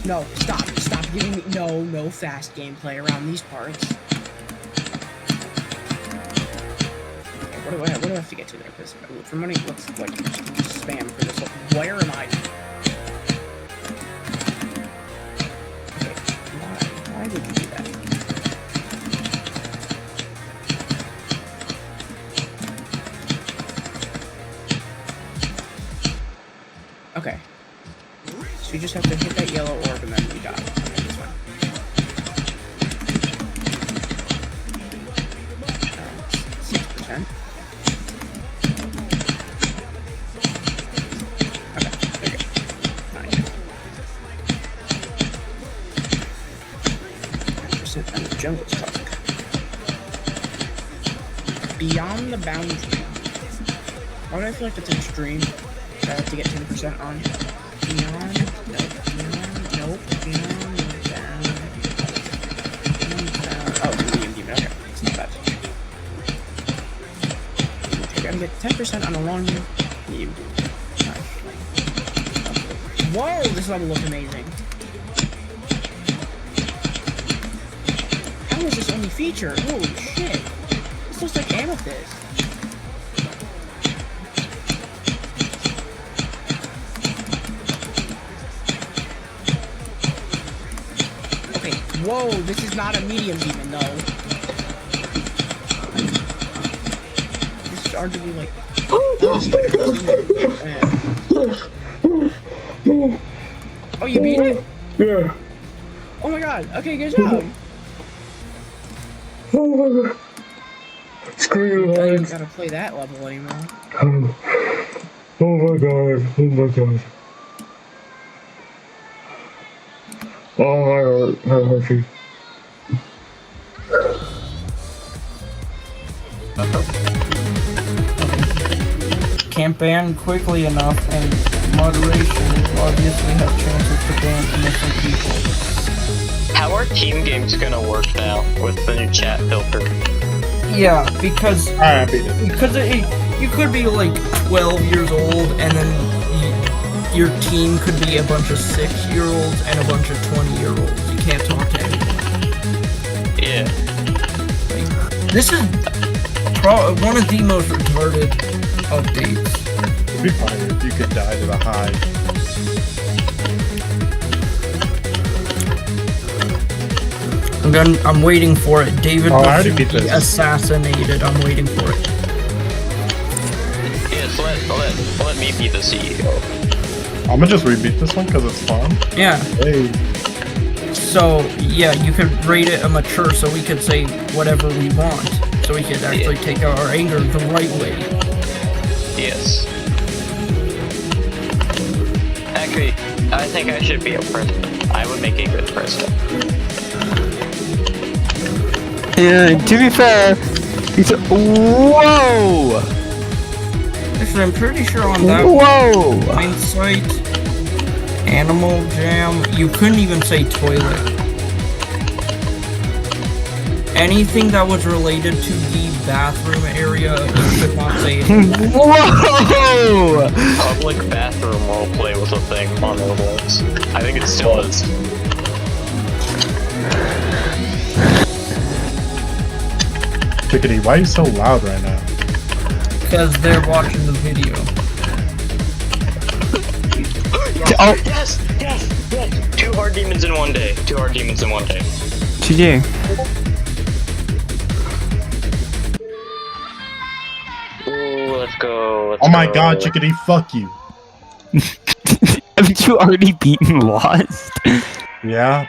No, stop giving me no fast gameplay around these parts. Okay, what do I have to get to there? Because for money, let's like just spam for this. Where am I? Okay, why did you do that? Okay. So you just have to hit that yellow orb and then you got it. Okay, that's fine. 6%. Okay, there you go. Fine. 9% on the jungle's talk. Beyond the boundary. Why do I feel like that's extreme? I have to get 10% on. Beyond, nope, beyond, down. Oh, medium demon, okay, it's not bad. I gotta get 10% on a long medium demon. Nice. Whoa, this level looks amazing. How is this only feature? Holy shit. This looks like amethyst. Whoa, this is not a medium demon, though. This is arguably like... Oh, you beat it? Yeah. Oh my god, okay, good job. Oh my god. Screw I don't even you. gotta play that level anymore. Oh my god. Oh my god. Oh my god. My heart. Can't ban quickly enough, and moderation will obviously have chances to ban innocent people. How are team games gonna work now with the new chat filter? Yeah, because I beat it. you could be like 12 years old, and then your team could be a bunch of 6-year-olds and a bunch of 20-year-olds. You can't talk to anyone. Yeah. This is one of the most retarded updates. It'd be funny if you could die to the hive. I'm waiting for it. David I already beat was this. assassinated. I'm waiting for it. Yes, let me be the CEO. I'm gonna just rebeat this one because it's fun. Yeah. Hey. So, yeah, you could rate it a mature so we could say whatever we want. So we could actually take out our anger the right way. Yes. Actually, I think I should be a president. I would make a good president. Yeah, to be fair, he's whoa! Actually, I'm pretty sure on that Whoa! hindsight, animal jam, you couldn't even say toilet. Anything that was related to the bathroom area, you could not say it. Whoa! Public bathroom roleplay was a thing on Roblox. I think it still is. Chickadee, why are you so loud right now? Because they're watching the video. Oh, Yes! 2 hard demons in one day. 2 hard demons in one day. GG. Ooh, let's go. Oh my god, Chickadee, fuck you. Haven't you already beaten Lost? Yeah.